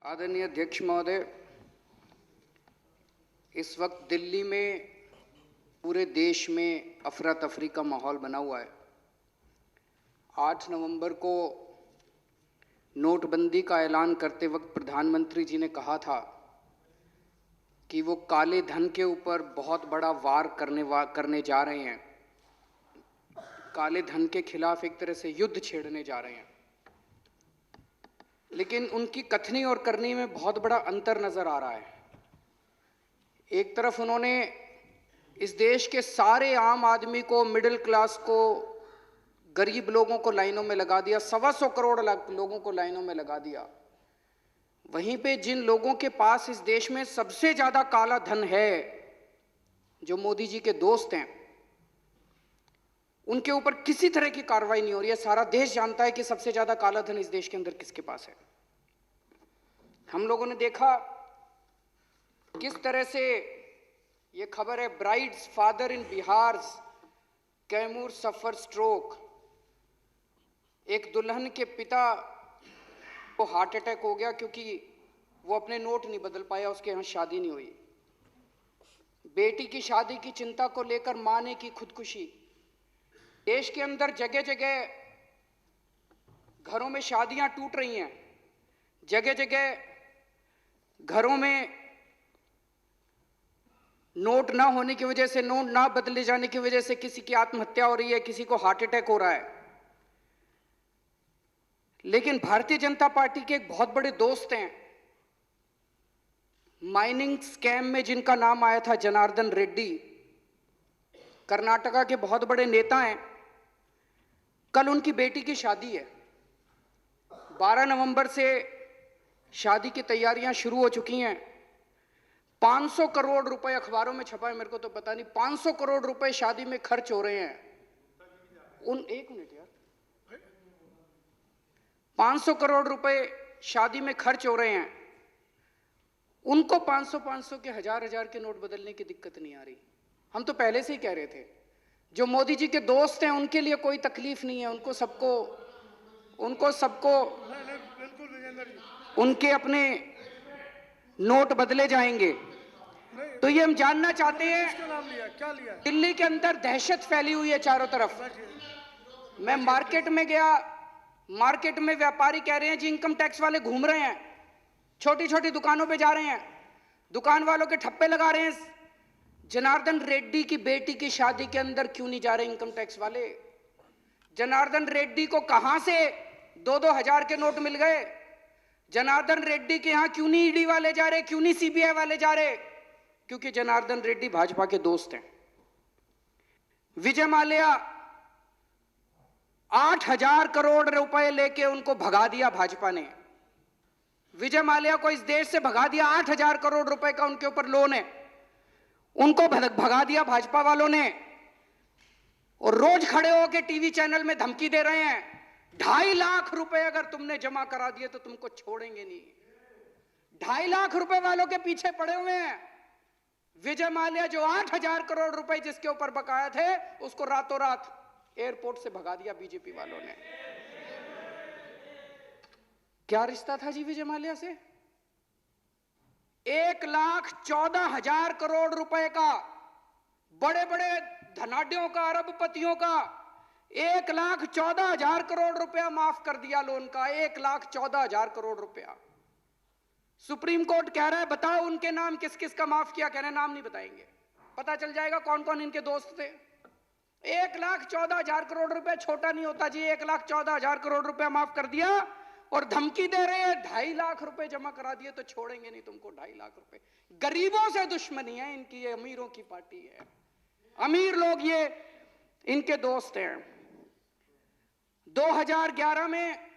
आदरणीय अध्यक्ष महोदय, इस वक्त दिल्ली में पूरे देश में अफरा तफरी का माहौल बना हुआ है। 8 नवंबर को नोटबंदी का ऐलान करते वक्त प्रधानमंत्री जी ने कहा था कि वो काले धन के ऊपर बहुत बड़ा वार करने जा रहे हैं, काले धन के खिलाफ एक तरह से युद्ध छेड़ने जा रहे हैं। लेकिन उनकी कथनी और करनी में बहुत बड़ा अंतर नजर आ रहा है। एक तरफ उन्होंने इस देश के सारे आम आदमी को, मिडिल क्लास को, गरीब लोगों को लाइनों में लगा दिया, 125 करोड़ लोगों को लाइनों में लगा दिया। वहीं पे जिन लोगों के पास इस देश में सबसे ज्यादा काला धन है, जो मोदी जी के दोस्त हैं, उनके ऊपर किसी तरह की कार्रवाई नहीं हो रही है। सारा देश जानता है कि सबसे ज्यादा काला धन इस देश के अंदर किसके पास है। हम लोगों ने देखा किस तरह से ये खबर है, brides father in Bihar Kaimur suffer stroke. एक दुल्हन के पिता को हार्ट अटैक हो गया क्योंकि वो अपने नोट नहीं बदल पाया, उसके यहाँ शादी नहीं हुई। बेटी की शादी की चिंता को लेकर मां ने की खुदकुशी। देश के अंदर जगह जगह घरों में शादियां टूट रही हैं, जगह जगह घरों में नोट ना होने की वजह से, नोट ना बदले जाने की वजह से किसी की आत्महत्या हो रही है, किसी को हार्ट अटैक हो रहा है। लेकिन भारतीय जनता पार्टी के एक बहुत बड़े दोस्त हैं, माइनिंग स्कैम में जिनका नाम आया था, जनार्दन रेड्डी, कर्नाटका के बहुत बड़े नेता हैं। कल उनकी बेटी की शादी है। 12 नवंबर से शादी की तैयारियां शुरू हो चुकी हैं। 500 करोड़ रुपए अखबारों में छपा है, मेरे को तो पता नहीं, 500 करोड़ रुपए शादी में खर्च हो रहे हैं। एक मिनट यार, 500 करोड़ रुपए शादी में खर्च हो रहे हैं। उनको 500 के हजार के नोट बदलने की दिक्कत नहीं आ रही। हम तो पहले से ही कह रहे थे, जो मोदी जी के दोस्त हैं उनके लिए कोई तकलीफ नहीं है, उनको सबको उनके अपने नोट बदले जाएंगे। तो ये हम जानना चाहते हैं, दिल्ली के अंदर दहशत फैली हुई है चारों तरफ। मैं मार्केट में गया, मार्केट में व्यापारी कह रहे हैं जी इनकम टैक्स वाले घूम रहे हैं, छोटी छोटी दुकानों पे जा रहे हैं, दुकान वालों के ठप्पे लगा रहे हैं। जनार्दन रेड्डी की बेटी की शादी के अंदर क्यों नहीं जा रहे इनकम टैक्स वाले? जनार्दन रेड्डी को कहां से 2-2 हजार के नोट मिल गए? जनार्दन रेड्डी के यहां क्यों नहीं ईडी वाले जा रहे, क्यों नहीं सीबीआई वाले जा रहे? क्योंकि जनार्दन रेड्डी भाजपा के दोस्त हैं। विजय माल्या 8,000 करोड़ रुपए लेके उनको भगा दिया भाजपा ने। विजय माल्या को इस देश से भगा दिया, 8,000 करोड़ रुपए का उनके ऊपर लोन है, उनको भगा दिया भाजपा वालों ने। और रोज खड़े होकर टीवी चैनल में धमकी दे रहे हैं, 2.5 लाख रुपए अगर तुमने जमा करा दिए तो तुमको छोड़ेंगे नहीं। 2.5 लाख रुपए वालों के पीछे पड़े हुए हैं। विजय माल्या जो 8,000 करोड़ रुपए जिसके ऊपर बकाया थे, उसको रातों रात एयरपोर्ट से भगा दिया बीजेपी वालों ने। क्या रिश्ता था जी विजय माल्या से? 1,14,000 करोड़ रुपए का, बड़े बड़े धनाढ्यों का, अरबपतियों का 1,14,000 करोड़ रुपया माफ कर दिया लोन का। 1,14,000 करोड़ रुपया। सुप्रीम कोर्ट कह रहा है बताओ उनके नाम किस किस का माफ किया। कह रहे नाम नहीं बताएंगे, पता चल जाएगा कौन कौन इनके दोस्त थे। 1,14,000 करोड़ रुपया छोटा नहीं होता जी। 1,14,000 करोड़ रुपया माफ कर दिया और धमकी दे रहे हैं 2.5 लाख रुपए जमा करा दिए तो छोड़ेंगे नहीं तुमको। 2.5 लाख रुपए। गरीबों से दुश्मनी है इनकी, ये अमीरों की पार्टी है। अमीर लोग ये इनके दोस्त हैं। 2011 में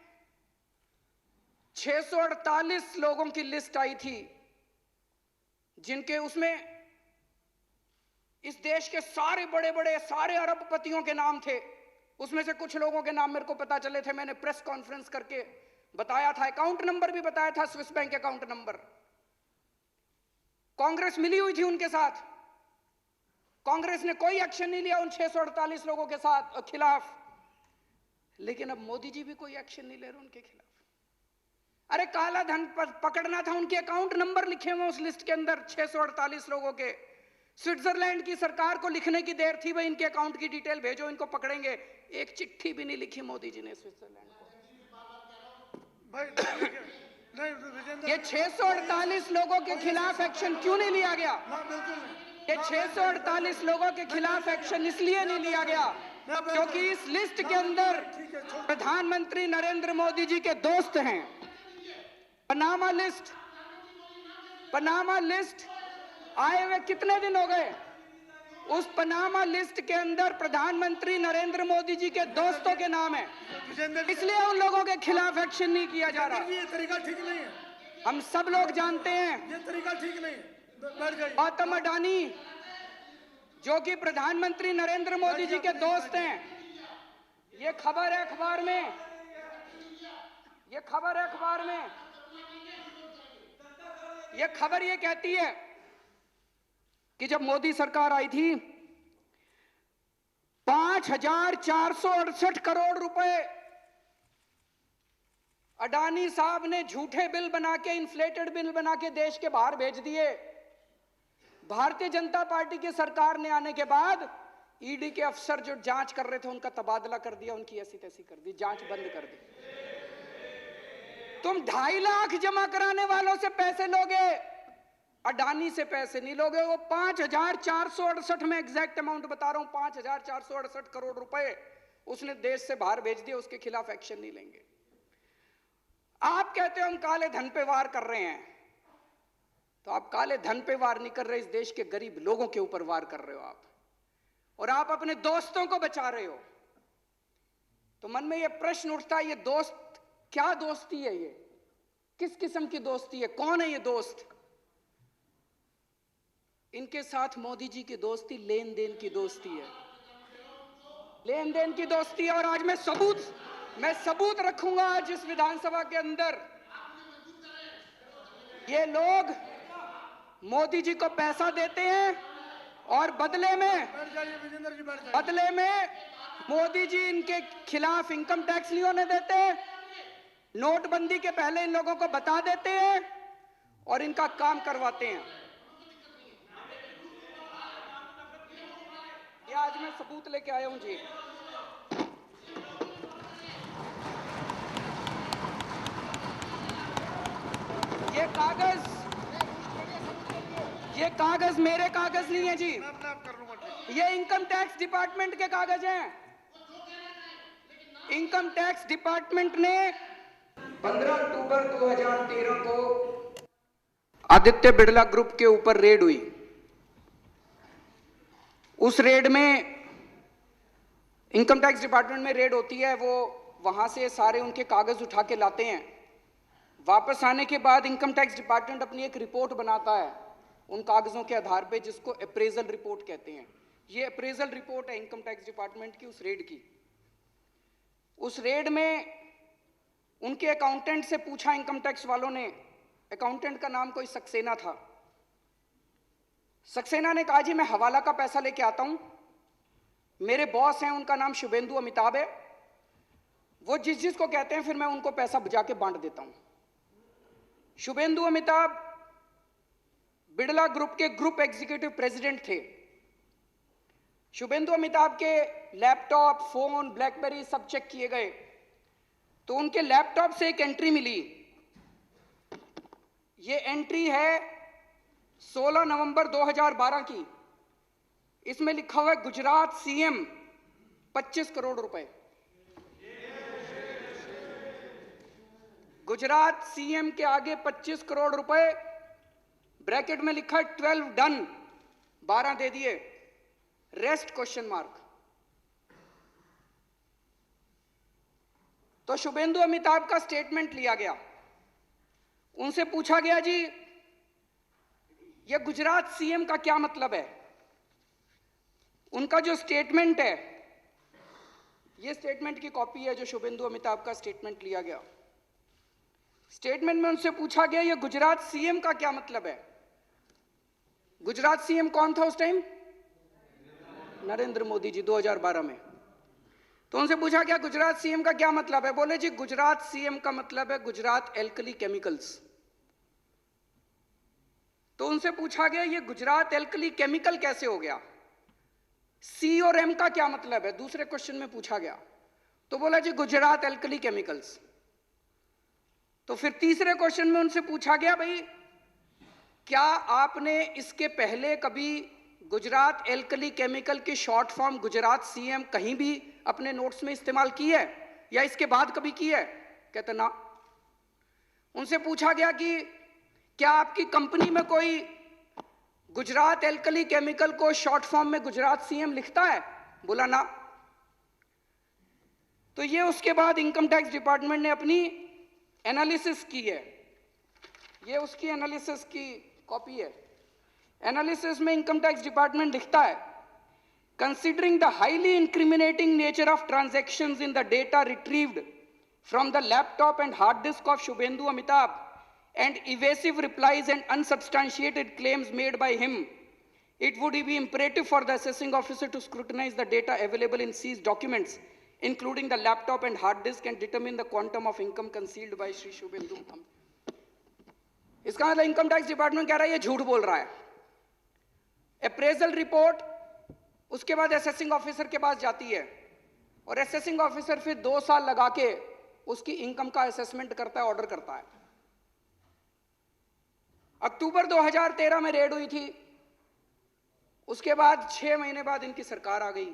648 लोगों की लिस्ट आई थी, जिनके उसमें इस देश के सारे बड़े बड़े सारे अरबपतियों के नाम थे। उसमें से कुछ लोगों के नाम मेरे को पता चले थे, मैंने प्रेस कॉन्फ्रेंस करके बताया था, अकाउंट नंबर भी बताया था, Swiss bank account number. Congress मिली हुई थी उनके साथ, कांग्रेस ने कोई एक्शन नहीं लिया उन 648 लोगों के साथ खिलाफ। लेकिन अब मोदी जी भी कोई एक्शन नहीं ले रहे उनके खिलाफ। अरे काला धन पकड़ना था, उनके अकाउंट नंबर लिखे हुए उस लिस्ट के अंदर 648 लोगों के। स्विट्जरलैंड की सरकार को लिखने की देर थी, भाई इनके अकाउंट की डिटेल भेजो, इनको पकड़ेंगे। एक चिट्ठी भी नहीं लिखी मोदी जी ने स्विट्जरलैंड को। ये 648 लोगों के खिलाफ एक्शन क्यों नहीं लिया गया? ये 648 लोगों के खिलाफ एक्शन इसलिए नहीं लिया गया क्योंकि इस लिस्ट के अंदर प्रधानमंत्री नरेंद्र मोदी जी के दोस्त हैं। पनामा लिस्ट आए हुए कितने दिन हो गए? उस पनामा लिस्ट के अंदर प्रधानमंत्री नरेंद्र मोदी जी के दोस्तों के नाम है, इसलिए उन लोगों के खिलाफ एक्शन नहीं किया जा रहा। ये तरीका ठीक नहीं है। हम सब लोग जानते हैं ये तरीका ठीक नहीं। गौतम अडानी जो कि प्रधानमंत्री नरेंद्र मोदी जी के दोस्त हैं, ये खबर है अखबार में, ये खबर ये कहती है कि जब मोदी सरकार आई थी 5,468 करोड़ रुपए अडानी साहब ने झूठे बिल बना के, इन्फ्लेटेड बिल बना के देश के बाहर भेज दिए। भारतीय जनता पार्टी की सरकार ने आने के बाद ईडी के अफसर जो जांच कर रहे थे उनका तबादला कर दिया, उनकी ऐसी तैसी कर दी, जांच बंद कर दी। तुम 2.5 लाख जमा कराने वालों से पैसे लोगे, अडानी से पैसे नहीं लोगे। वो 5,468, में एग्जैक्ट अमाउंट बता रहा हूं, 5,468 करोड़ रुपए उसने देश से बाहर भेज दिए, उसके खिलाफ एक्शन नहीं लेंगे। आप कहते हो हम काले धन पे वार कर रहे हैं, तो आप काले धन पे वार नहीं कर रहे, इस देश के गरीब लोगों के ऊपर वार कर रहे हो आप, और आप अपने दोस्तों को बचा रहे हो। तो मन में यह प्रश्न उठता है, ये दोस्त क्या दोस्ती है? ये किस किस्म की दोस्ती है? कौन है ये दोस्त? इनके साथ मोदी जी की दोस्ती लेन देन की दोस्ती है, लेन देन की दोस्ती है। और आज मैं सबूत रखूंगा आज इस विधानसभा के अंदर। ये लोग मोदी जी को पैसा देते हैं और बदले में मोदी जी इनके खिलाफ इनकम टैक्स नहीं होने देते, नोटबंदी के पहले इन लोगों को बता देते हैं और इनका काम करवाते हैं। ये आज मैं सबूत लेके आया हूं जी। ये कागज मेरे कागज नहीं है जी, ये इनकम टैक्स डिपार्टमेंट के कागज हैं। इनकम टैक्स डिपार्टमेंट ने 15 अक्टूबर 2013 को आदित्य बिड़ला ग्रुप के ऊपर रेड हुई। उस रेड में इनकम टैक्स डिपार्टमेंट में रेड होती है, वो वहां से सारे उनके कागज उठा के लाते हैं। वापस आने के बाद इनकम टैक्स डिपार्टमेंट अपनी एक रिपोर्ट बनाता है उन कागजों के आधार पे, जिसको अप्रेजल रिपोर्ट कहते हैं। ये अप्रेजल रिपोर्ट है इनकम टैक्स डिपार्टमेंट की उस रेड की। उस रेड में उनके अकाउंटेंट से पूछा इनकम टैक्स वालों ने, अकाउंटेंट का नाम कोई सक्सेना था। सक्सेना ने कहा जी मैं हवाला का पैसा लेके आता हूं, मेरे बॉस हैं उनका नाम शुभेंदु अमिताभ है, वो जिसको कहते हैं फिर मैं उनको पैसा जाके बांट देता हूं। शुभेंदु अमिताभ बिड़ला ग्रुप के ग्रुप एग्जीक्यूटिव प्रेसिडेंट थे। शुभेंदु अमिताभ के लैपटॉप, फोन, ब्लैकबेरी सब चेक किए गए, तो उनके लैपटॉप से एक एंट्री मिली। ये एंट्री है 16 नवंबर 2012 की। इसमें लिखा हुआ है गुजरात सीएम 25 करोड़ रुपए। गुजरात सीएम के आगे 25 करोड़ रुपए, ब्रैकेट में लिखा है 12 डन, 12 दे दिए, रेस्ट क्वेश्चन मार्क। तो शुभेंदु अमिताभ का स्टेटमेंट लिया गया, उनसे पूछा गया जी ये गुजरात सीएम का क्या मतलब है। उनका जो स्टेटमेंट है, ये स्टेटमेंट की कॉपी है जो शुभेंदु अमिताभ का स्टेटमेंट लिया गया। स्टेटमेंट में उनसे पूछा गया ये गुजरात सीएम का क्या मतलब है। गुजरात सीएम कौन था उस टाइम? नरेंद्र मोदी जी, 2012 में। तो उनसे पूछा क्या गुजरात सीएम का क्या मतलब है? बोले जी गुजरात सीएम का मतलब है गुजरात एल्कली केमिकल्स। तो उनसे पूछा गया ये गुजरात एल्कली केमिकल कैसे हो गया? सी और एम का क्या मतलब है? दूसरे क्वेश्चन में पूछा गया। तो बोला जी गुजरात एल्कली केमिकल्स। तो फिर तीसरे क्वेश्चन में उनसे पूछा गया भाई क्या आपने इसके पहले कभी गुजरात एल्कली केमिकल की शॉर्ट फॉर्म गुजरात सीएम कहीं भी अपने नोट्स में इस्तेमाल की है या इसके बाद कभी की है? कहते ना। उनसे पूछा गया कि क्या आपकी कंपनी में कोई गुजरात एल्कली केमिकल को शॉर्ट फॉर्म में गुजरात सीएम लिखता है? बोला ना। तो ये उसके बाद इनकम टैक्स डिपार्टमेंट ने अपनी एनालिसिस की है। ये उसकी एनालिसिस की कॉपी है। एनालिसिस में इनकम टैक्स डिपार्टमेंट लिखता है considering the highly incriminating nature of transactions in the data retrieved from the laptop and hard disk of Shubhendu Amitabh and evasive replies and unsubstantiated claims made by him, it would be imperative for the assessing officer to scrutinize the data available in seized documents, including the laptop and hard disk, and determine the quantum of income concealed by Shri Shubhendu. इसका मतलब income tax department कह रहा है ये झूठ बोल रहा है। अप्रेजल रिपोर्ट उसके बाद असेसिंग ऑफिसर के पास जाती है और असेसिंग ऑफिसर फिर 2 साल लगा के उसकी इनकम का असेसमेंट करता है, ऑर्डर करता है। अक्टूबर 2013 में रेड हुई थी। उसके बाद 6 महीने बाद इनकी सरकार आ गई।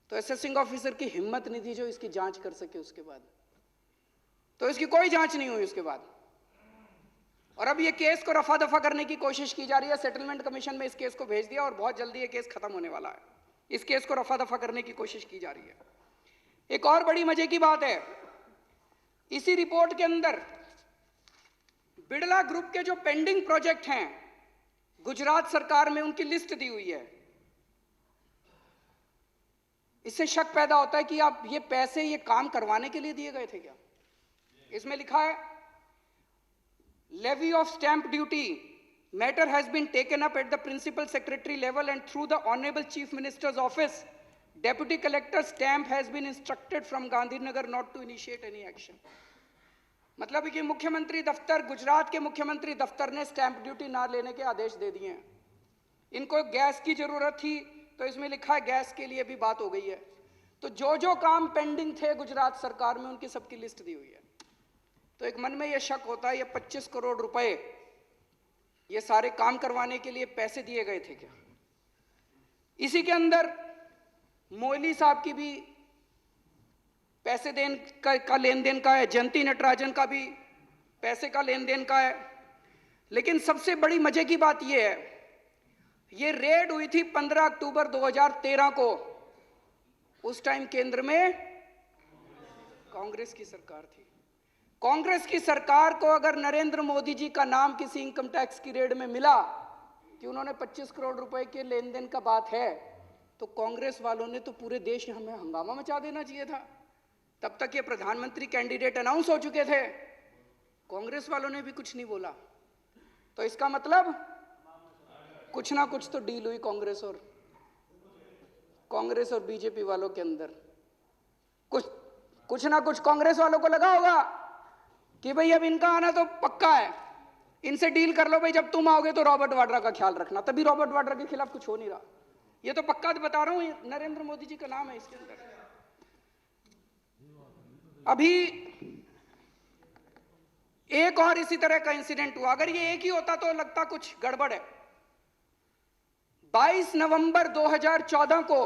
तो असेसिंग ऑफिसर की हिम्मत नहीं थी जो इसकी जांच कर सके। उसके बाद तो इसकी कोई जांच नहीं हुई उसके बाद। और अब ये केस को रफा दफा करने की कोशिश की जा रही है। सेटलमेंट कमीशन में इस केस को भेज दिया और बहुत जल्दी ये केस खत्म होने वाला है। इस केस को रफा दफा करने की कोशिश की जा रही है। एक और बड़ी मजे की बात है, इसी रिपोर्ट के अंदर बिड़ला ग्रुप के जो पेंडिंग प्रोजेक्ट हैं गुजरात सरकार में उनकी लिस्ट दी हुई है। इससे शक पैदा होता है कि आप ये पैसे ये काम करवाने के लिए दिए गए थे क्या? इसमें लिखा है levy of stamp duty matter has been taken up at the principal secretary level and through the honourable chief minister's office deputy collector stamp has been instructed from Gandhinagar not to initiate any action. मतलब कि मुख्यमंत्री दफ्तर, गुजरात के मुख्यमंत्री दफ्तर ने stamp duty ना लेने के आदेश दे दिए हैं। इनको गैस की जरूरत थी तो इसमें लिखा है गैस के लिए भी बात हो गई है। तो जो जो काम पेंडिंग थे गुजरात सरकार में उनकी सबकी लिस्ट दी हुई है। तो एक मन में यह शक होता है ये 25 करोड़ रुपए ये सारे काम करवाने के लिए पैसे दिए गए थे क्या? इसी के अंदर मोइली साहब की भी पैसे देन का लेन देन का है, जयंती नटराजन का भी पैसे का लेन देन का है। लेकिन सबसे बड़ी मजे की बात यह है ये रेड हुई थी 15 अक्टूबर 2013 को। उस टाइम केंद्र में कांग्रेस की सरकार थी। कांग्रेस की सरकार को अगर नरेंद्र मोदी जी का नाम किसी इनकम टैक्स की रेड में मिला कि उन्होंने 25 करोड़ रुपए के लेन देन का बात है तो कांग्रेस वालों ने तो पूरे देश में हंगामा मचा देना चाहिए था। तब तक ये प्रधानमंत्री कैंडिडेट अनाउंस हो चुके थे, कांग्रेस वालों ने भी कुछ नहीं बोला। तो इसका मतलब कुछ ना कुछ तो डील हुई कांग्रेस और बीजेपी वालों के अंदर। कुछ ना कुछ कांग्रेस वालों को लगा होगा कि भाई अब इनका आना तो पक्का है, इनसे डील कर लो भाई, जब तुम आओगे तो रॉबर्ट वाड्रा का ख्याल रखना। तभी रॉबर्ट वाड्रा के खिलाफ कुछ हो नहीं रहा। ये तो पक्का बता रहा हूं, नरेंद्र मोदी जी का नाम है इसके अंदर। अभी एक और इसी तरह का इंसिडेंट हुआ। अगर ये एक ही होता तो लगता कुछ गड़बड़ है। 22 नवंबर 2014 को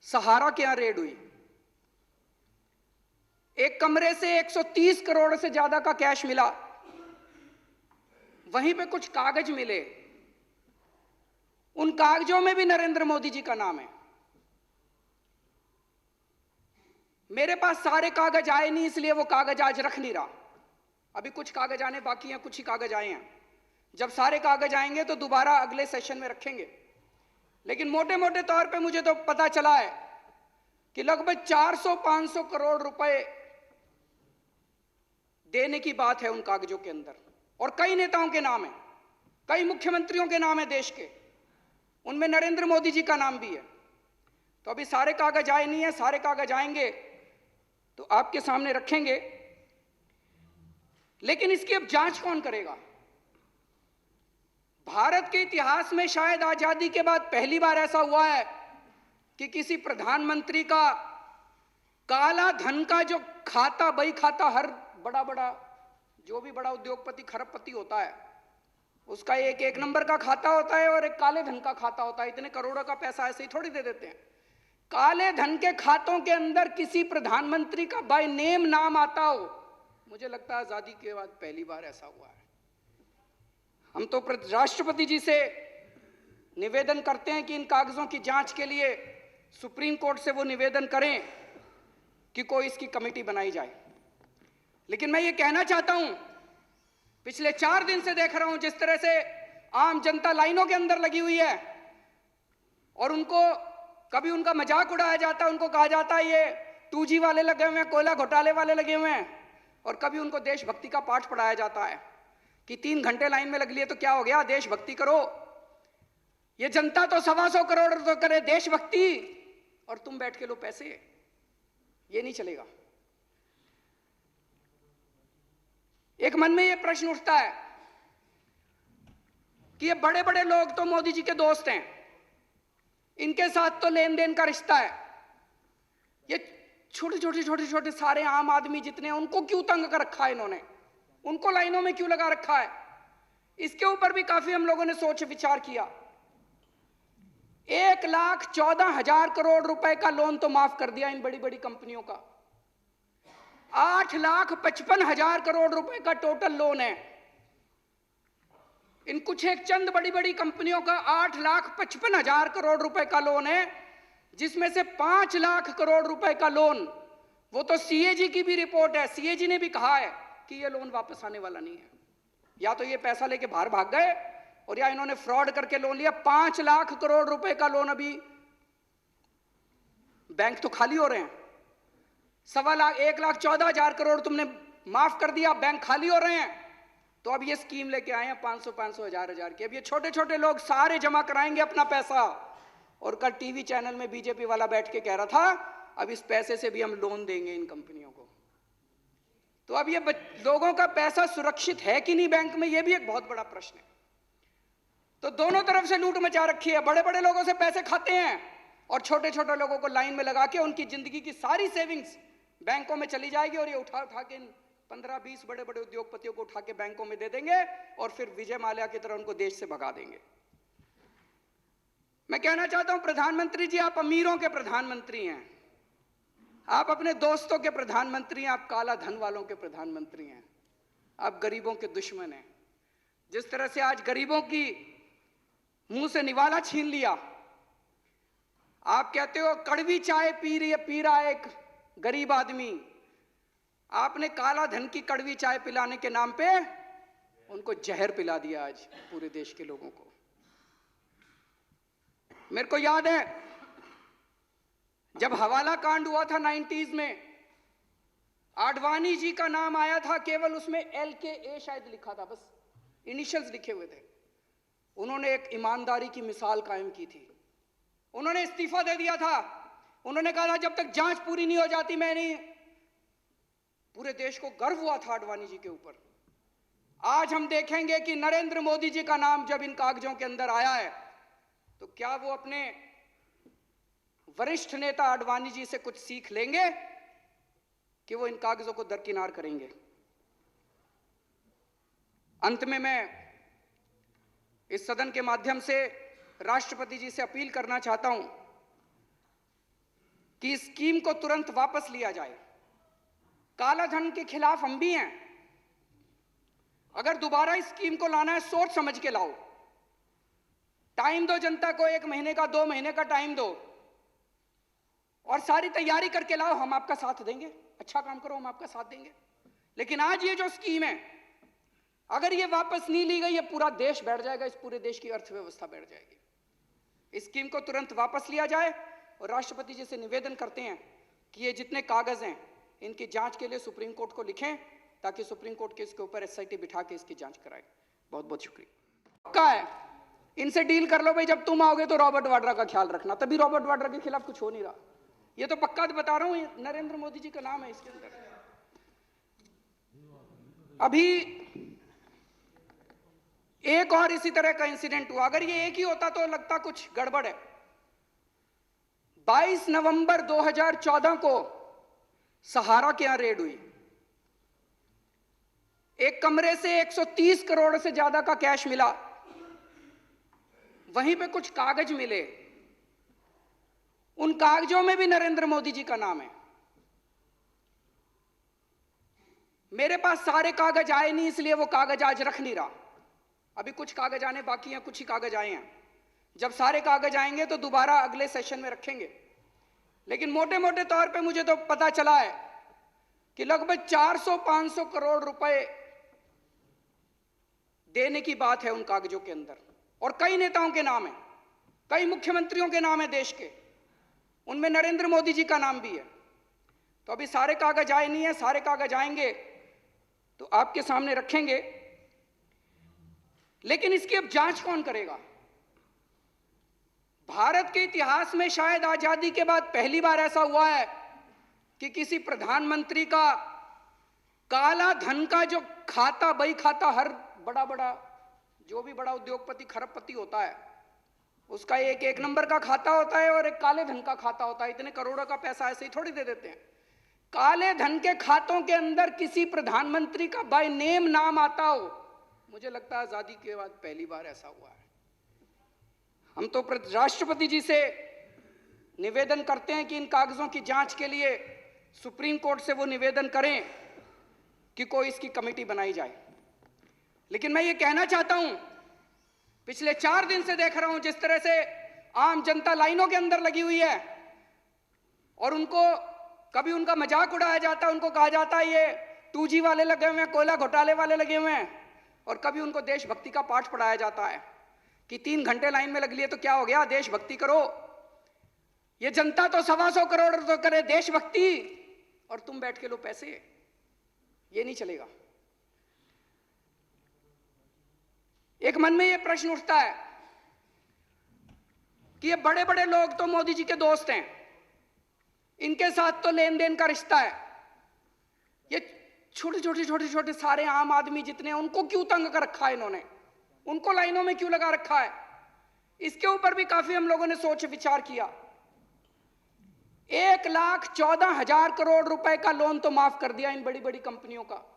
सहारा के यहां रेड हुई। एक कमरे से 130 करोड़ से ज्यादा का कैश मिला। वहीं पे कुछ कागज मिले, उन कागजों में भी नरेंद्र मोदी जी का नाम है। मेरे पास सारे कागज आए नहीं, इसलिए वो कागज आज रख नहीं रहा। अभी कुछ कागज आने बाकी हैं, कुछ ही कागज आए हैं। जब सारे कागज आएंगे तो दोबारा अगले सेशन में रखेंगे। लेकिन मोटे मोटे तौर पे मुझे तो पता चला है कि लगभग 400-500 करोड़ रुपए देने की बात है उन कागजों के अंदर। और कई नेताओं के नाम है, कई मुख्यमंत्रियों के नाम है देश के, उनमें नरेंद्र मोदी जी का नाम भी है। तो अभी सारे कागज आए नहीं है, सारे कागज आएंगे तो आपके सामने रखेंगे। लेकिन इसकी अब जांच कौन करेगा? भारत के इतिहास में शायद आजादी के बाद पहली बार ऐसा हुआ है कि किसी प्रधानमंत्री का काला धन का जो खाता, बही खाता, हर बड़ा जो भी बड़ा उद्योगपति, खरबपति होता है, उसका एक नंबर का खाता होता है और एक काले धन का खाता होता है। इतने करोड़ों का पैसा ऐसे ही थोड़ी दे देते हैं। काले धन के खातों के अंदर किसी प्रधानमंत्री का बाय नेम नाम आता हो, मुझे लगता है आजादी के बाद पहली बार ऐसा हुआ है। हम तो राष्ट्रपति जी से निवेदन करते हैं कि इन कागजों की जांच के लिए सुप्रीम कोर्ट से वो निवेदन करें कि कोई इसकी कमेटी बनाई जाए। लेकिन मैं ये कहना चाहता हूं, पिछले 4 दिन से देख रहा हूं जिस तरह से आम जनता लाइनों के अंदर लगी हुई है और उनको कभी उनका मजाक उड़ाया जाता है, उनको कहा जाता है ये 2G वाले लगे हुए हैं, कोयला घोटाले वाले लगे हुए हैं, और कभी उनको देशभक्ति का पाठ पढ़ाया जाता है कि 3 घंटे लाइन में लग लिए तो क्या हो गया, देशभक्ति करो। ये जनता तो 125 करोड़ तो करे देशभक्ति और तुम बैठ के लो पैसे। ये नहीं चलेगा। एक मन में ये प्रश्न उठता है कि ये बड़े बड़े लोग तो मोदी जी के दोस्त हैं, इनके साथ तो लेन देन का रिश्ता है। ये छोटे छोटे सारे आम आदमी जितने हैं उनको क्यों तंग कर रखा है इन्होंने, उनको लाइनों में क्यों लगा रखा है? इसके ऊपर भी काफी हम लोगों ने सोच विचार किया। 1,14,000 करोड़ रुपए का लोन तो माफ कर दिया इन बड़ी बड़ी कंपनियों का। 8,55,000 करोड़ रुपए का टोटल लोन है। इन कुछ एक चंद बड़ी बड़ी कंपनियों का 8,55,000 करोड़ रुपए का लोन है, जिसमें से 5 लाख करोड़ रुपए का लोन, वो तो सीएजी की भी रिपोर्ट है, सीएजी ने भी कहा है कि ये लोन वापस आने वाला नहीं है। या तो ये पैसा लेके बाहर भाग गए और या इन्होंने फ्रॉड करके लोन लिया। 5 लाख करोड़ रुपए का लोन अभी बैंक तो खाली हो रहे हैं। 1,14,000 करोड़ तुमने माफ कर दिया, बैंक खाली हो रहे हैं। तो अब ये स्कीम लेके आए हैं 500 हजार की। अब ये छोटे छोटे लोग सारे जमा कराएंगे अपना पैसा। और कल टीवी चैनल में बीजेपी वाला बैठ के कह रहा था अब इस पैसे से भी हम लोन देंगे इन कंपनियों को। तो अब ये लोगों का पैसा सुरक्षित है कि नहीं बैंक में, ये भी एक बहुत बड़ा प्रश्न है। तो दोनों तरफ से लूट मचा रखी है। बड़े बड़े लोगों से पैसे खाते हैं और छोटे छोटे लोगों को लाइन में लगा के उनकी जिंदगी की सारी सेविंग्स बैंकों में चली जाएगी और ये उठा के 15-20 बड़े बड़े उद्योगपतियों को उठा के बैंकों में दे देंगे और फिर विजय माल्या की तरह उनको देश से भगा देंगे। मैं कहना चाहता हूं प्रधानमंत्री जी, आप अमीरों के प्रधानमंत्री हैं, आप अपने दोस्तों के प्रधानमंत्री हैं, आप काला धन वालों के प्रधानमंत्री हैं, आप गरीबों के दुश्मन हैं। जिस तरह से आज गरीबों की मुंह से निवाला छीन लिया। आप कहते हो कड़वी चाय पी रहा है एक गरीब आदमी, आपने काला धन की कड़वी चाय पिलाने के नाम पे उनको जहर पिला दिया आज पूरे देश के लोगों को। मेरे को याद है जब हवाला कांड हुआ था 90s में, आडवाणी जी का नाम आया था, केवल उसमें LKA शायद लिखा था, बस इनिशियल्स लिखे हुए थे। उन्होंने एक ईमानदारी की मिसाल कायम की थी। उन्होंने इस्तीफा दे दिया था। उन्होंने कहा था जब तक जांच पूरी नहीं हो जाती मैं नहीं। पूरे देश को गर्व हुआ था आडवाणी जी के ऊपर। आज हम देखेंगे कि नरेंद्र मोदी जी का नाम जब इन कागजों के अंदर आया है तो क्या वो अपने वरिष्ठ नेता आडवाणी जी से कुछ सीख लेंगे कि वो इन कागजों को दरकिनार करेंगे। अंत में मैं इस सदन के माध्यम से राष्ट्रपति जी से अपील करना चाहता हूं कि इस स्कीम को तुरंत वापस लिया जाए। काला धन के खिलाफ हम भी हैं। अगर दोबारा इस स्कीम को लाना है सोच समझ के लाओ। टाइम दो जनता को, 1 महीने का, 2 महीने का टाइम दो और सारी तैयारी करके लाओ। हम आपका साथ देंगे, अच्छा काम करो, हम आपका साथ देंगे। लेकिन आज ये जो स्कीम है, अगर ये वापस नहीं ली गई, ये पूरा देश बैठ जाएगा, इस पूरे देश की अर्थव्यवस्था बैठ जाएगी। इस स्कीम को तुरंत वापस लिया जाए और राष्ट्रपति जी से निवेदन करते हैं कि ये जितने कागज हैं इनकी जांच के लिए सुप्रीम कोर्ट को लिखें ताकि सुप्रीम कोर्ट के इसके ऊपर SIT बिठा के इसकी जांच कराए। बहुत बहुत शुक्रिया। पक्का है इनसे डील कर लो भाई, जब तुम आओगे तो रॉबर्ट वाड्रा का ख्याल रखना। तभी रॉबर्ट वाड्रा के खिलाफ कुछ हो नहीं रहा, ये तो पक्का बता रहा हूं, नरेंद्र मोदी जी का नाम है इसके अंदर। अभी एक और इसी तरह का इंसिडेंट हुआ, अगर ये एक ही होता तो लगता कुछ गड़बड़ है। 22 नवंबर 2014 को सहारा के यहां रेड हुई, एक कमरे से 130 करोड़ से ज्यादा का कैश मिला, वहीं पे कुछ कागज मिले, उन कागजों में भी नरेंद्र मोदी जी का नाम है। मेरे पास सारे कागज आए नहीं, इसलिए वो कागज आज रख नहीं रहा, अभी कुछ कागज आने बाकी हैं, कुछ ही कागज आए हैं। जब सारे कागज आएंगे तो दोबारा अगले सेशन में रखेंगे। लेकिन मोटे मोटे तौर पे मुझे तो पता चला है कि लगभग 400-500 करोड़ रुपए देने की बात है उन कागजों के अंदर, और कई नेताओं के नाम है, कई मुख्यमंत्रियों के नाम है देश के, उनमें नरेंद्र मोदी जी का नाम भी है। तो अभी सारे कागज आए नहीं है, सारे कागज आएंगे तो आपके सामने रखेंगे। लेकिन इसकी अब जांच कौन करेगा? भारत के इतिहास में शायद आजादी के बाद पहली बार ऐसा हुआ है कि किसी प्रधानमंत्री का काला धन का जो खाता, बही खाता, हर बड़ा जो भी बड़ा उद्योगपति खरबपति होता है उसका एक नंबर का खाता होता है और एक काले धन का खाता होता है। इतने करोड़ों का पैसा ऐसे ही थोड़ी दे देते हैं। काले धन के खातों के अंदर किसी प्रधानमंत्री का बाय नेम नाम आता हो, मुझे लगता है आजादी के बाद पहली बार ऐसा हुआ है। हम तो राष्ट्रपति जी से निवेदन करते हैं कि इन कागजों की जांच के लिए सुप्रीम कोर्ट से वो निवेदन करें कि कोई इसकी कमेटी बनाई जाए। लेकिन मैं ये कहना चाहता हूं, पिछले 4 दिन से देख रहा हूं जिस तरह से आम जनता लाइनों के अंदर लगी हुई है, और उनको कभी उनका मजाक उड़ाया जाता है, उनको कहा जाता है ये 2G वाले लगे हुए हैं, कोयला घोटाले वाले लगे हुए हैं, और कभी उनको देशभक्ति का पाठ पढ़ाया जाता है कि 3 घंटे लाइन में लग लिए तो क्या हो गया, देशभक्ति करो। ये जनता तो 125 करोड़ तो करे देशभक्ति, और तुम बैठ के लो पैसे। ये नहीं चलेगा। एक मन में ये प्रश्न उठता है कि ये बड़े बड़े लोग तो मोदी जी के दोस्त हैं, इनके साथ तो लेन देन का रिश्ता है, ये छोटे छोटे सारे आम आदमी जितने हैं उनको क्यों तंग कर रखा है इन्होंने, उनको लाइनों में क्यों लगा रखा है? इसके ऊपर भी काफी हम लोगों ने सोच विचार किया। 1,14,000 करोड़ रुपए का लोन तो माफ कर दिया इन बड़ी बड़ी कंपनियों का।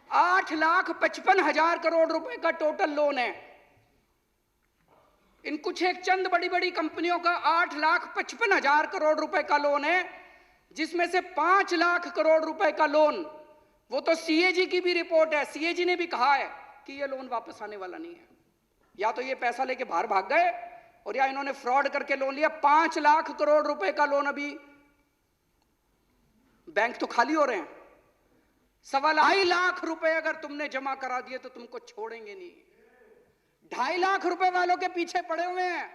8,55,000 करोड़ रुपए का टोटल लोन है इन कुछ एक चंद बड़ी बड़ी कंपनियों का। 8,55,000 करोड़ रुपए का लोन है, जिसमें से 5 लाख करोड़ रुपए का लोन, वो तो सीएजी की भी रिपोर्ट है, सीएजी ने भी कहा है कि ये लोन वापस आने वाला नहीं है। या तो ये पैसा लेके बाहर भाग गए और या इन्होंने फ्रॉड करके लोन लिया। 5 लाख करोड़ रुपए का लोन, अभी बैंक तो खाली हो रहे हैं। 2.25 लाख रुपए अगर तुमने जमा करा दिए तो तुमको छोड़ेंगे नहीं। 2.5 लाख रुपए वालों के पीछे पड़े हुए हैं।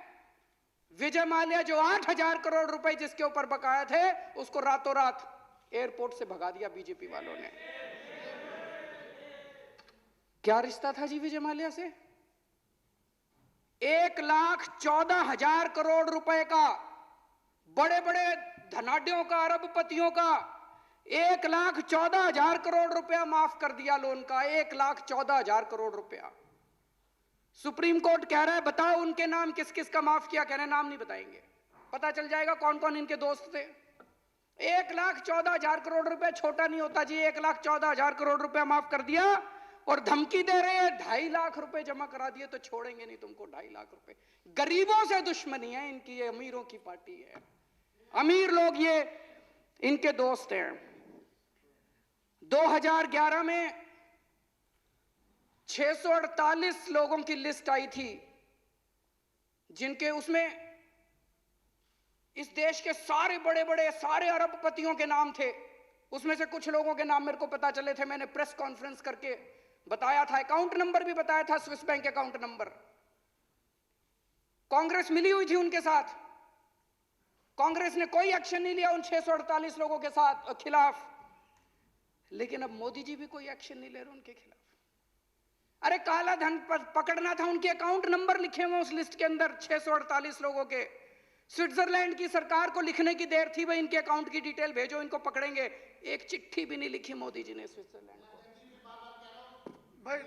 विजय माल्या जो 8,000 करोड़ रुपए जिसके ऊपर बकाया थे, उसको रातों रात एयरपोर्ट से भगा दिया बीजेपी वालों ने। क्या रिश्ता था जी विजय माल्या से? 1,14,000 करोड़ रुपए का, बड़े बड़े धनाढ्यों का, अरबपतियों का 1,14,000 करोड़ रुपया माफ कर दिया लोन का। 1,14,000 करोड़ रुपया। सुप्रीम कोर्ट कह रहा है बताओ उनके नाम किस किस का माफ किया। कह रहे नाम नहीं बताएंगे, पता चल जाएगा कौन कौन इनके दोस्त थे। 1,14,000 करोड़ रुपया छोटा नहीं होता जी। 1,14,000 करोड़ रुपया माफ कर दिया और धमकी दे रहे हैं 2.5 लाख रुपए जमा करा दिए तो छोड़ेंगे नहीं तुमको। 2.5 लाख रुपए। गरीबों से दुश्मनी है इनकी, ये अमीरों की पार्टी है। अमीर लोग ये इनके दोस्त हैं। 2011 में 648 लोगों की लिस्ट आई थी जिनके, उसमें इस देश के सारे बड़े बड़े सारे अरबपतियों के नाम थे। उसमें से कुछ लोगों के नाम मेरे को पता चले थे, मैंने प्रेस कॉन्फ्रेंस करके बताया था। अकाउंट नंबर भी बताया था, Swiss bank account number. Congress मिली हुई थी उनके साथ, कांग्रेस ने कोई एक्शन नहीं लिया उन 648 लोगों के साथ खिलाफ। लेकिन अब मोदी जी भी कोई एक्शन नहीं ले रहे उनके खिलाफ। अरे काला धन पकड़ना था, उनके अकाउंट नंबर लिखे हुए उस लिस्ट के अंदर 648 लोगों के। स्विट्जरलैंड की सरकार को लिखने की देर थी, भाई इनके अकाउंट की डिटेल भेजो, इनको पकड़ेंगे। एक चिट्ठी भी नहीं लिखी मोदी जी ने स्विट्जरलैंड को। भाई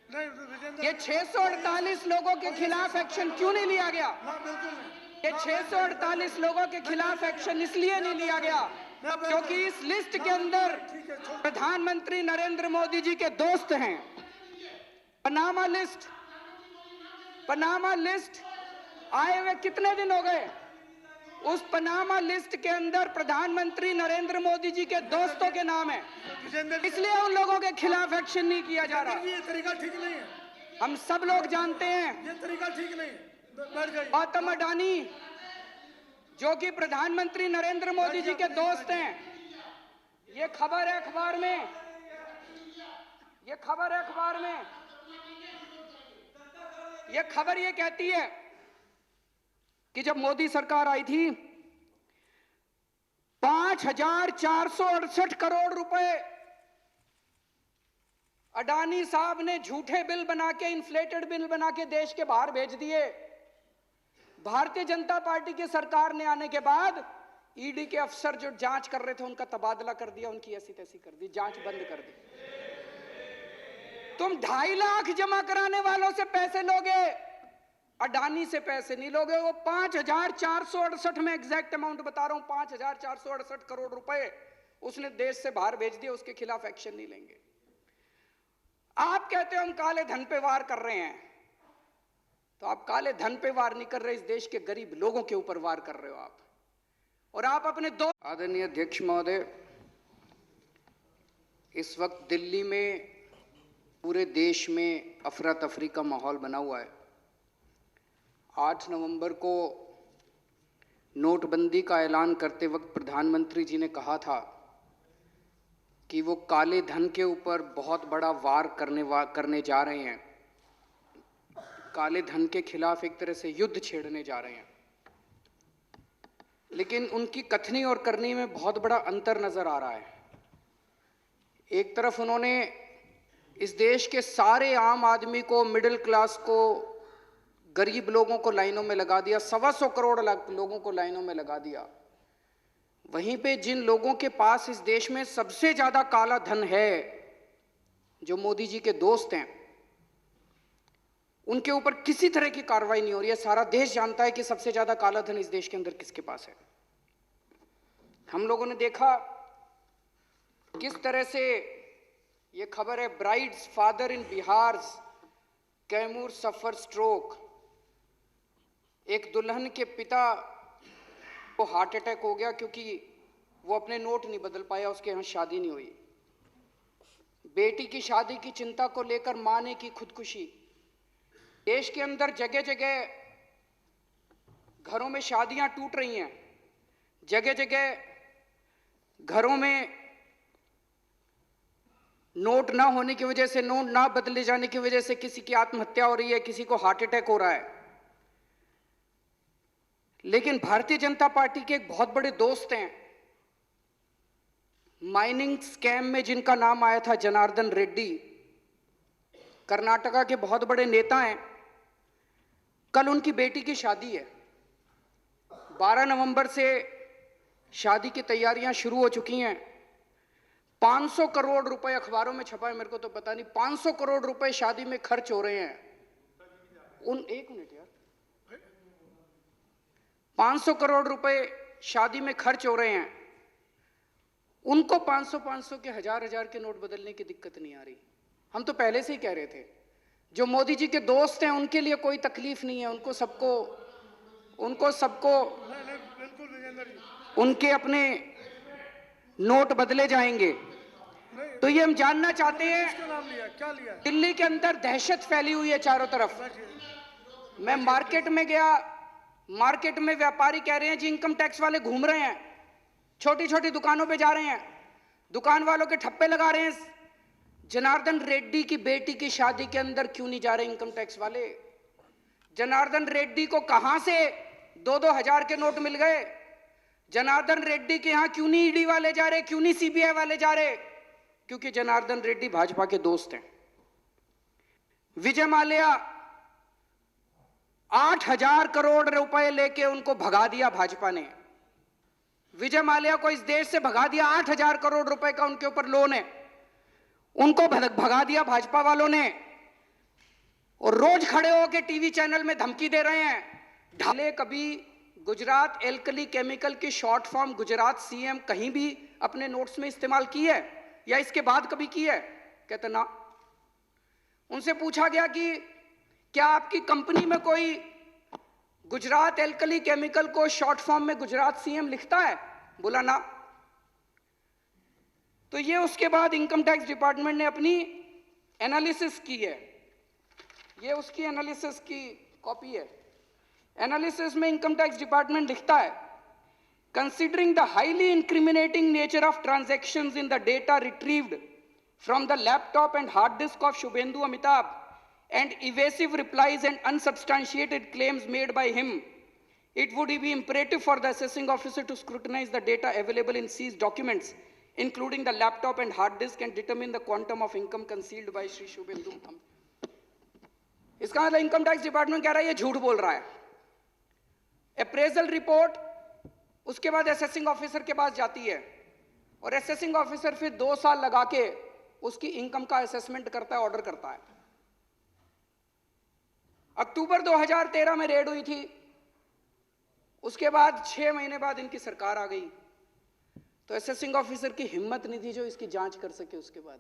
नहीं, ये 648 लोगों के खिलाफ एक्शन क्यों नहीं लिया गया? हाँ बिल्कुल नहीं। ये 648 लोगों के खिलाफ एक्शन इसलिए नहीं लिया गया क्योंकि इस लिस्ट के अंदर प्रधानमंत्री नरेंद्र मोदी जी के दोस्त हैं। पनामा लिस्ट आए हुए कितने दिन हो गए? उस पनामा लिस्ट के अंदर प्रधानमंत्री नरेंद्र मोदी जी के दोस्तों के नाम है, इसलिए उन लोगों के खिलाफ एक्शन नहीं किया जा रहा। ये तरीका ठीक नहीं है। हम सब लोग जानते हैं ये तरीका ठीक नहीं है। बैठ जाइए। गौतम अडानी जो कि प्रधानमंत्री नरेंद्र मोदी जी के दोस्त हैं, ये खबर है अखबार में, ये खबर ये कहती है कि जब मोदी सरकार आई थी 5,468 करोड़ रुपए अडानी साहब ने झूठे बिल बना के, इन्फ्लेटेड बिल बना के देश के बाहर भेज दिए। भारतीय जनता पार्टी की सरकार ने आने के बाद ईडी के अफसर जो जांच कर रहे थे उनका तबादला कर दिया, उनकी ऐसी तैसी कर दी, जांच बंद कर दी। तुम 2.5 लाख जमा कराने वालों से पैसे लोगे, अडानी से पैसे नहीं लोगे। वो 5,468 में एग्जैक्ट अमाउंट बता रहा हूं, 5,468 करोड़ रुपए उसने देश से बाहर भेज दिए, उसके खिलाफ एक्शन नहीं लेंगे। आप कहते हो हम काले धन पे वार कर रहे हैं, तो आप काले धन पे वार नहीं कर रहे, इस देश के गरीब लोगों के ऊपर वार कर रहे हो आप। और आप अपने दो आदरणीय अध्यक्ष महोदय, इस वक्त दिल्ली में पूरे देश में अफरा तफरी का माहौल बना हुआ है। 8 नवंबर को नोटबंदी का ऐलान करते वक्त प्रधानमंत्री जी ने कहा था कि वो काले धन के ऊपर बहुत बड़ा वार करने जा रहे हैं, काले धन के खिलाफ एक तरह से युद्ध छेड़ने जा रहे हैं। लेकिन उनकी कथनी और करनी में बहुत बड़ा अंतर नजर आ रहा है। एक तरफ उन्होंने इस देश के सारे आम आदमी को, मिडिल क्लास को, गरीब लोगों को लाइनों में लगा दिया, 125 करोड़ लोगों को लाइनों में लगा दिया। वहीं पे जिन लोगों के पास इस देश में सबसे ज्यादा काला धन है, जो मोदी जी के दोस्त हैं, उनके ऊपर किसी तरह की कार्रवाई नहीं हो रही है। सारा देश जानता है कि सबसे ज्यादा काला धन इस देश के अंदर किसके पास है। हम लोगों ने देखा किस तरह से, ये खबर है, brides father in Bihar Kaimur suffer stroke. एक दुल्हन के पिता को हार्ट अटैक हो गया क्योंकि वो अपने नोट नहीं बदल पाया, उसके यहाँ शादी नहीं हुई। बेटी की शादी की चिंता को लेकर मां ने की खुदकुशी। देश के अंदर जगह जगह घरों में शादियां टूट रही हैं, जगह जगह घरों में नोट ना होने की वजह से, नोट ना बदले जाने की वजह से किसी की आत्महत्या हो रही है, किसी को हार्ट अटैक हो रहा है। लेकिन भारतीय जनता पार्टी के एक बहुत बड़े दोस्त हैं, माइनिंग स्कैम में जिनका नाम आया था जनार्दन रेड्डी, कर्नाटका के बहुत बड़े नेता हैं। कल उनकी बेटी की शादी है। 12 नवंबर से शादी की तैयारियां शुरू हो चुकी हैं। 500 करोड़ रुपए अखबारों में छपा है, मेरे को तो पता नहीं, 500 करोड़ रुपए शादी में खर्च हो रहे हैं। एक मिनट यार, 500 करोड़ रुपए शादी में खर्च हो रहे हैं। उनको 500 के हजार के नोट बदलने की दिक्कत नहीं आ रही। हम तो पहले से ही कह रहे थे, जो मोदी जी के दोस्त हैं उनके लिए कोई तकलीफ नहीं है, उनको सबको उनके अपने नोट बदले जाएंगे। तो ये हम जानना चाहते हैं, क्या लिया? दिल्ली के अंदर दहशत फैली हुई है चारों तरफ। मैं मार्केट में गया, मार्केट में व्यापारी कह रहे हैं जी इनकम टैक्स वाले घूम रहे हैं, छोटी छोटी दुकानों पे जा रहे हैं, दुकान वालों के ठप्पे लगा रहे हैं। जनार्दन रेड्डी की बेटी की शादी के अंदर क्यों नहीं जा रहे इनकम टैक्स वाले? जनार्दन रेड्डी को कहां से 2-2 हजार के नोट मिल गए? जनार्दन रेड्डी के यहां क्यों नहीं ईडी वाले जा रहे, क्यों नहीं सीबीआई वाले जा रहे? क्योंकि जनार्दन रेड्डी भाजपा के दोस्त हैं। विजय माल्या 8,000 करोड़ रुपए लेके उनको भगा दिया भाजपा ने। विजय माल्या को इस देश से भगा दिया, 8,000 करोड़ रुपए का उनके ऊपर लोन है, उनको भगा दिया भाजपा वालों ने। और रोज खड़े होकर टीवी चैनल में धमकी दे रहे हैं। ढाले कभी गुजरात एल्कली केमिकल की शॉर्ट फॉर्म गुजरात सीएम कहीं भी अपने नोट्स में इस्तेमाल की है या इसके बाद कभी की है? कहते ना। उनसे पूछा गया कि क्या आपकी कंपनी में कोई गुजरात एल्कली केमिकल को शॉर्ट फॉर्म में गुजरात सीएम लिखता है? बोला ना। तो ये उसके बाद इनकम टैक्स डिपार्टमेंट ने अपनी एनालिसिस की है, ये उसकी एनालिसिस की कॉपी है। एनालिसिस में इनकम टैक्स डिपार्टमेंट लिखता है, considering the highly incriminating nature of transactions in the data retrieved from the laptop and hard disk of Shubhendu Amitabh and evasive replies and unsubstantiated claims made by him, it would be imperative for the assessing officer to scrutinize the data available in seized documents, including the laptop and hard disk, and determine the quantum of income concealed by Shri Shubhendu. इसका मतलब income tax department कह रहा है ये झूठ बोल रहा है। अप्रेजल रिपोर्ट उसके बाद असेसिंग ऑफिसर के पास जाती है और असेसिंग ऑफिसर फिर 2 साल लगा के उसकी इनकम का असेसमेंट करता है, ऑर्डर करता है। अक्टूबर 2013 में रेड हुई थी, उसके बाद 6 महीने बाद इनकी सरकार आ गई, तो असेसिंग ऑफिसर की हिम्मत नहीं थी जो इसकी जांच कर सके। उसके बाद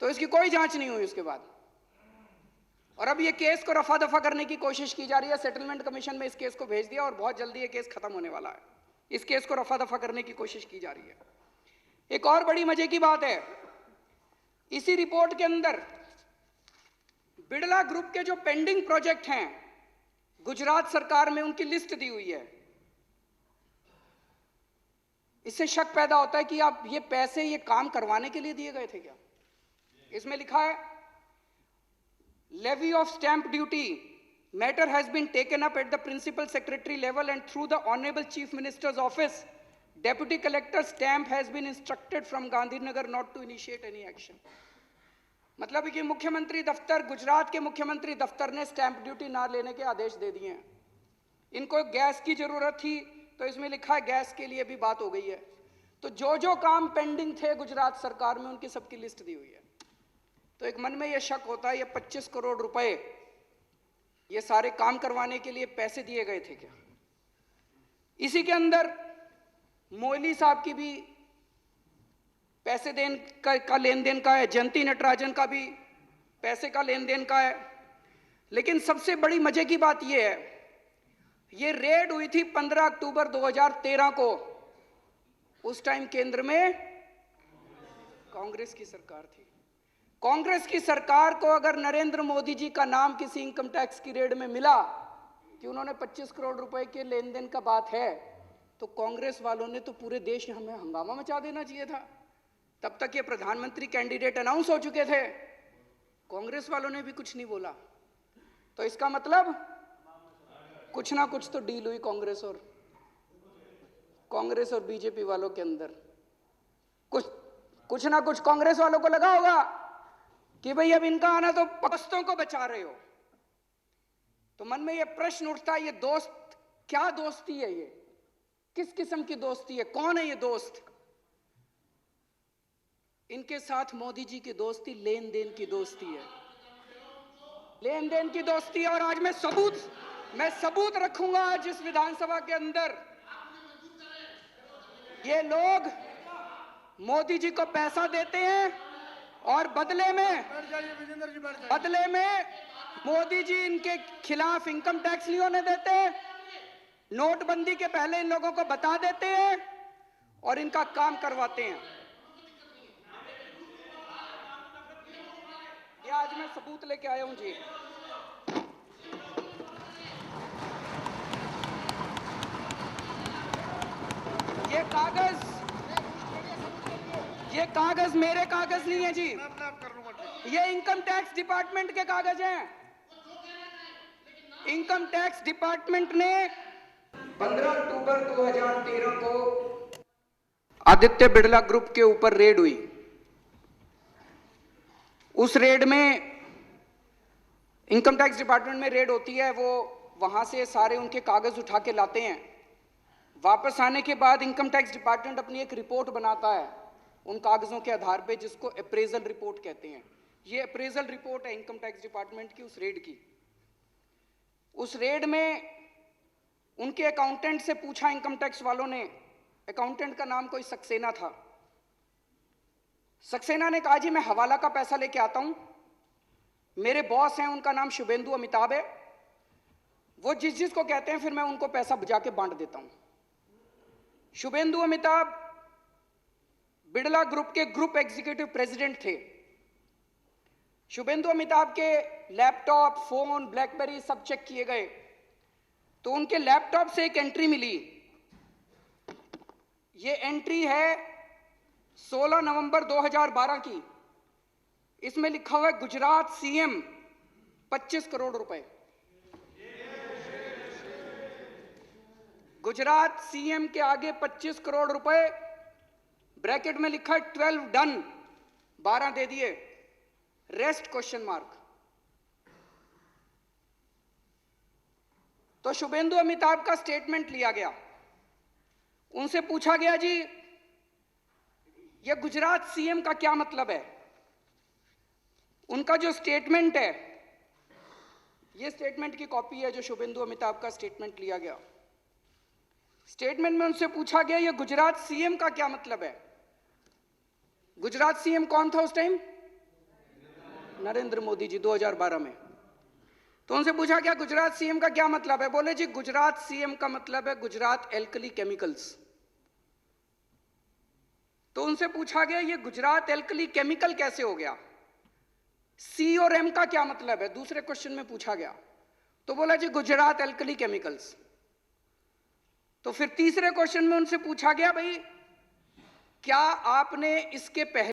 तो इसकी कोई जांच नहीं हुई उसके बाद। और अब ये केस को रफा दफा करने की कोशिश की जा रही है। सेटलमेंट कमीशन में इस केस को भेज दिया और बहुत जल्दी ये केस खत्म होने वाला है। इस केस को रफा दफा करने की कोशिश की जा रही है। एक और बड़ी मजे की बात है, इसी रिपोर्ट के अंदर बिड़ला ग्रुप के जो पेंडिंग प्रोजेक्ट हैं गुजरात सरकार में, उनकी लिस्ट दी हुई है। इससे शक पैदा होता है कि आप ये पैसे ये काम करवाने के लिए दिए गए थे क्या? इसमें लिखा है, levy of stamp duty matter has been taken up at the principal secretary level and through the honourable chief minister's office, deputy collector stamp has been instructed from Gandhinagar not to initiate any action. मतलब कि मुख्यमंत्री दफ्तर, गुजरात के मुख्यमंत्री दफ्तर ने stamp duty ना लेने के आदेश दे दिए हैं। इनको गैस की जरूरत थी तो इसमें लिखा है गैस के लिए भी बात हो गई है। तो जो जो काम पेंडिंग थे गुजरात सरकार में उनकी सबकी लिस्ट दी हुई है। तो एक मन में यह शक होता है ये 25 करोड़ रुपए ये सारे काम करवाने के लिए पैसे दिए गए थे क्या? इसी के अंदर मोइली साहब की भी पैसे देन का लेन देन का है, जयंती नटराजन का भी पैसे का लेन देन का है। लेकिन सबसे बड़ी मजे की बात यह है, ये रेड हुई थी 15 अक्टूबर 2013 को। उस टाइम केंद्र में कांग्रेस की सरकार थी। कांग्रेस की सरकार को अगर नरेंद्र मोदी जी का नाम किसी इनकम टैक्स की रेड में मिला कि उन्होंने 25 करोड़ रुपए के लेन देन का बात है, तो कांग्रेस वालों ने तो पूरे देश में हमें हंगामा मचा देना चाहिए था। तब तक ये प्रधानमंत्री कैंडिडेट अनाउंस हो चुके थे, कांग्रेस वालों ने भी कुछ नहीं बोला। तो इसका मतलब कुछ ना कुछ तो डील हुई कांग्रेस और बीजेपी वालों के अंदर। कुछ ना कुछ कांग्रेस वालों को लगा होगा कि भाई अब इनका आना तो पस्तों को बचा रहे हो। तो मन में ये प्रश्न उठता है, ये दोस्त क्या दोस्ती है? ये किस किस्म की दोस्ती है? कौन है ये दोस्त? इनके साथ मोदी जी की दोस्ती लेन देन की दोस्ती है, लेन देन की दोस्ती है। और आज मैं सबूत रखूंगा आज इस विधानसभा के अंदर। ये लोग मोदी जी को पैसा देते हैं और बदले में मोदी जी इनके खिलाफ इनकम टैक्स नहीं होने देते, नोटबंदी के पहले इन लोगों को बता देते हैं और इनका काम करवाते हैं। ये आज मैं सबूत लेके आया हूं जी। ये कागज मेरे कागज नहीं है जी, ये इनकम टैक्स डिपार्टमेंट के कागज हैं। इनकम टैक्स डिपार्टमेंट ने 15 अक्टूबर 2013 को आदित्य बिड़ला ग्रुप के ऊपर रेड हुई। उस रेड में इनकम टैक्स डिपार्टमेंट में रेड होती है, वो वहां से सारे उनके कागज उठा के लाते हैं। वापस आने के बाद इनकम टैक्स डिपार्टमेंट अपनी एक रिपोर्ट बनाता है उन कागजों के आधार पे, जिसको अप्रेजल रिपोर्ट कहते हैं। ये अप्रेजल रिपोर्ट है इनकम टैक्स डिपार्टमेंट की उस रेड की। उस रेड में उनके अकाउंटेंट से पूछा इनकम टैक्स वालों ने, अकाउंटेंट का नाम कोई सक्सेना था। सक्सेना ने कहा जी मैं हवाला का पैसा लेके आता हूं, मेरे बॉस हैं उनका नाम शुभेंदु अमिताभ है, वो जिस जिसको कहते हैं फिर मैं उनको पैसा जाके बांट देता हूं। शुभेंदु अमिताभ बिड़ला ग्रुप के ग्रुप एग्जीक्यूटिव प्रेसिडेंट थे। शुभेंदु अमिताभ के लैपटॉप, फोन, ब्लैकबेरी सब चेक किए गए तो उनके लैपटॉप से एक एंट्री मिली। ये एंट्री है 16 नवंबर 2012 की। इसमें लिखा हुआ है गुजरात सीएम 25 करोड़ रुपए। गुजरात सीएम के आगे 25 करोड़ रुपए, ब्रैकेट में लिखा है 12 डन, 12 दे दिए, रेस्ट क्वेश्चन मार्क। तो शुभेंदु अमिताभ का स्टेटमेंट लिया गया, उनसे पूछा गया जी ये गुजरात सीएम का क्या मतलब है। उनका जो स्टेटमेंट है, ये स्टेटमेंट की कॉपी है जो शुभेंदु अमिताभ का स्टेटमेंट लिया गया। स्टेटमेंट में उनसे पूछा गया ये गुजरात सीएम का क्या मतलब है। गुजरात सीएम कौन था उस टाइम? नरेंद्र मोदी जी 2012 में। तो उनसे पूछा गया गुजरात सीएम का क्या मतलब है। बोले जी गुजरात सीएम का मतलब है गुजरात एल्कली केमिकल्स। तो उनसे पूछा गया ये गुजरात एल्कली केमिकल कैसे हो गया, सी और एम का क्या मतलब है, दूसरे क्वेश्चन में पूछा गया। तो बोला जी गुजरात एल्कली केमिकल्स। तो फिर तीसरे क्वेश्चन में उनसे पूछा गया भाई क्या आपने इसके पहले